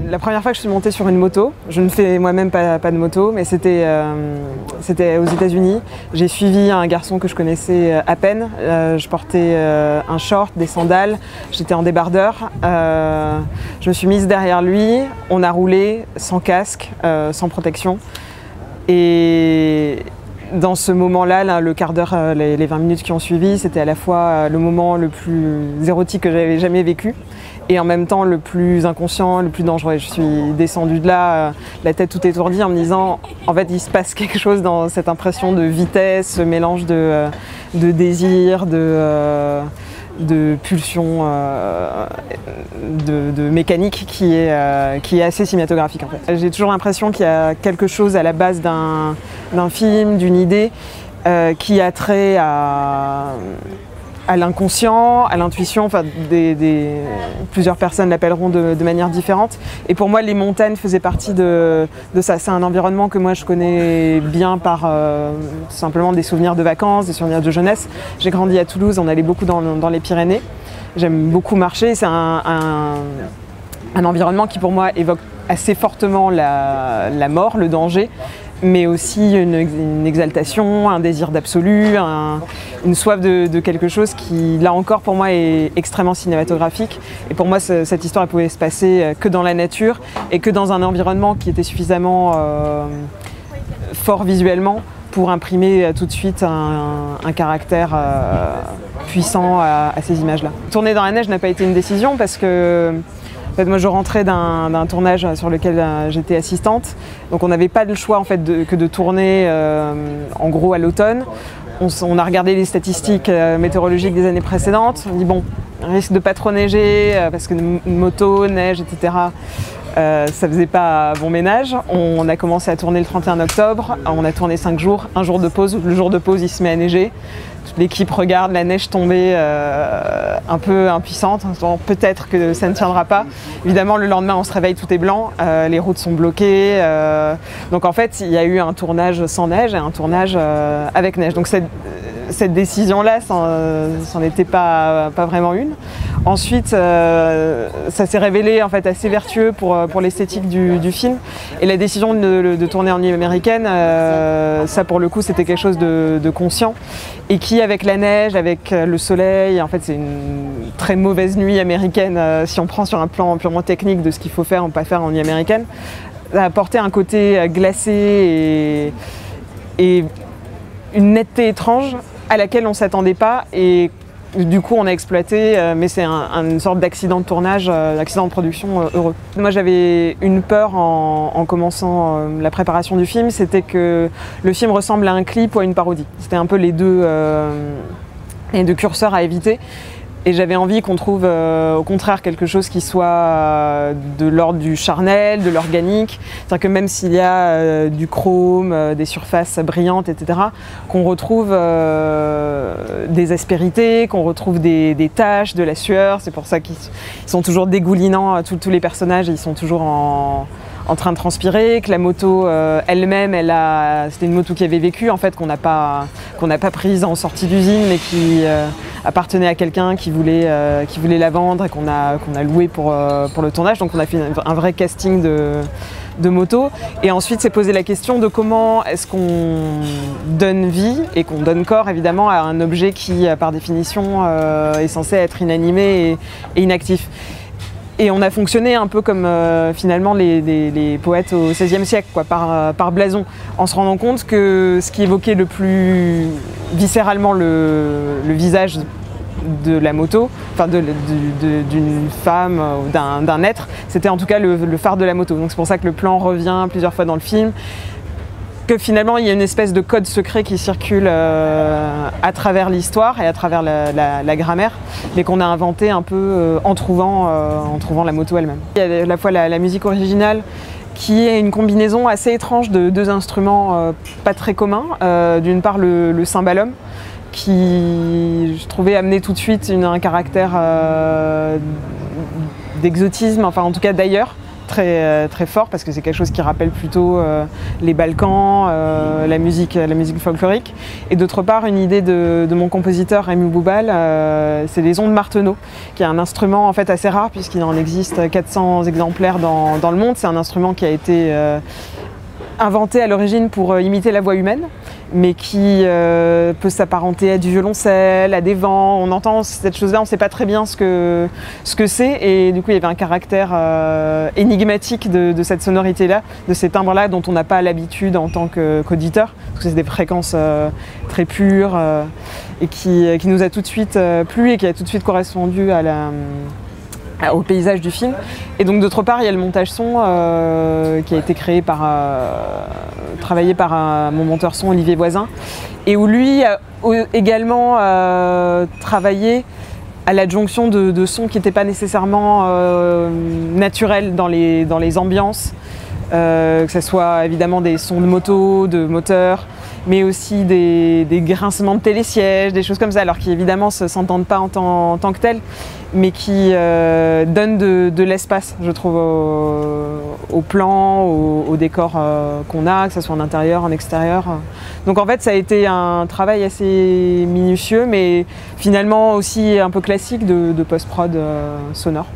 la première fois que je suis montée sur une moto, je ne fais moi-même pas de moto, mais c'était aux États-Unis. J'ai suivi un garçon que je connaissais à peine. Je portais un short, des sandales, j'étais en débardeur. Je me suis mise derrière lui, on a roulé sans casque, sans protection. Et dans ce moment-là, le quart d'heure, les 20 minutes qui ont suivi, c'était à la fois le moment le plus érotique que j'avais jamais vécu et en même temps le plus inconscient, le plus dangereux. Je suis descendue de là, la tête toute étourdie en me disant en fait il se passe quelque chose dans cette impression de vitesse, ce mélange de désir, de pulsion, de mécanique qui est assez cinématographique en fait. J'ai toujours l'impression qu'il y a quelque chose à la base d'un film, d'une idée qui a trait à l'inconscient, à l'intuition, enfin plusieurs personnes l'appelleront de manière différente. Et pour moi, les montagnes faisaient partie de ça. C'est un environnement que moi je connais bien par simplement des souvenirs de vacances, des souvenirs de jeunesse. J'ai grandi à Toulouse, on allait beaucoup dans les Pyrénées. J'aime beaucoup marcher, c'est un environnement qui pour moi évoque assez fortement la mort, le danger, mais aussi une exaltation, un désir d'absolu, une soif de quelque chose qui, là encore, pour moi, est extrêmement cinématographique. Et pour moi, cette histoire elle pouvait se passer que dans la nature et que dans un environnement qui était suffisamment fort visuellement pour imprimer tout de suite un caractère puissant à ces images-là. Tourner dans la neige n'a pas été une décision parce que en fait, moi je rentrais d'un tournage sur lequel j'étais assistante, donc on n'avait pas le choix en fait, que de tourner en gros à l'automne. On a regardé les statistiques météorologiques des années précédentes, on dit bon, risque de pas trop neiger parce que moto, neige, etc. Ça faisait pas bon ménage. On a commencé à tourner le 31 octobre, on a tourné 5 jours, un jour de pause, le jour de pause il se met à neiger. Toute l'équipe regarde la neige tomber un peu impuissante, peut-être que ça ne tiendra pas. Évidemment le lendemain on se réveille, tout est blanc, les routes sont bloquées. Donc en fait il y a eu un tournage sans neige et un tournage avec neige. Donc cette décision-là, c'en était pas vraiment une. Ensuite, ça s'est révélé en fait assez vertueux pour l'esthétique du film. Et la décision de tourner en nuit américaine, ça pour le coup, c'était quelque chose de conscient. Et qui, avec la neige, avec le soleil, en fait, c'est une très mauvaise nuit américaine. Si on prend sur un plan purement technique de ce qu'il faut faire ou pas faire en nuit américaine, ça a apporté un côté glacé et une netteté étrange à laquelle on ne s'attendait pas et du coup on a exploité, mais c'est une sorte d'accident de tournage, d'accident de production heureux. Moi j'avais une peur en commençant la préparation du film, c'était que le film ressemble à un clip ou à une parodie. C'était un peu les deux curseurs à éviter. Et j'avais envie qu'on trouve au contraire quelque chose qui soit de l'ordre du charnel, de l'organique. C'est-à-dire que même s'il y a du chrome, des surfaces brillantes, etc., qu'on retrouve des aspérités, qu'on retrouve des taches, de la sueur. C'est pour ça qu'ils sont toujours dégoulinants, tous les personnages, ils sont toujours en train de transpirer, que la moto elle-même, c'était une moto qui avait vécu, en fait, qu'on n'a pas prise en sortie d'usine, mais qui appartenait à quelqu'un qui voulait la vendre et qu'on a loué pour le tournage. Donc on a fait un vrai casting de moto. Et ensuite s'est posé la question de comment est-ce qu'on donne vie et qu'on donne corps évidemment à un objet qui, par définition, est censé être inanimé et inactif. Et on a fonctionné un peu comme finalement les poètes au XVIe siècle, quoi, par blason, en se rendant compte que ce qui évoquait le plus viscéralement le visage de la moto, enfin d'une femme ou d'un être, c'était en tout cas le phare de la moto. Donc c'est pour ça que le plan revient plusieurs fois dans le film. Que finalement il y a une espèce de code secret qui circule à travers l'histoire et à travers la grammaire, mais qu'on a inventé un peu en trouvant la moto elle-même. Il y a à la fois la musique originale qui est une combinaison assez étrange de deux instruments pas très communs. D'une part le cymbalum, qui je trouvais amener tout de suite un caractère d'exotisme, enfin en tout cas d'ailleurs, très fort parce que c'est quelque chose qui rappelle plutôt les Balkans, la musique folklorique. Et d'autre part, une idée de mon compositeur Rémi Boubal, c'est les ondes marteneau, qui est un instrument en fait assez rare puisqu'il en existe 400 exemplaires dans le monde. C'est un instrument qui a été inventé à l'origine pour imiter la voix humaine, mais qui peut s'apparenter à du violoncelle, à des vents. On entend cette chose-là, on ne sait pas très bien ce que c'est, et du coup il y avait un caractère énigmatique de cette sonorité-là, de ces timbres-là dont on n'a pas l'habitude en tant qu'auditeur, parce que c'est des fréquences très pures et qui nous a tout de suite plu et qui a tout de suite correspondu au paysage du film. Et donc d'autre part, il y a le montage son qui a été créé travaillé par mon monteur son Olivier Voisin, et où lui a également travaillé à l'adjonction de sons qui n'étaient pas nécessairement naturels dans les ambiances, que ce soit évidemment des sons de moto, de moteur, mais aussi des grincements de télésièges, des choses comme ça, alors qui évidemment ne s'entendent pas en tant que tels, mais qui donnent de l'espace, je trouve, au plan, au décor qu'on a, que ce soit en intérieur, en extérieur. Donc en fait, ça a été un travail assez minutieux, mais finalement aussi un peu classique de post-prod sonore.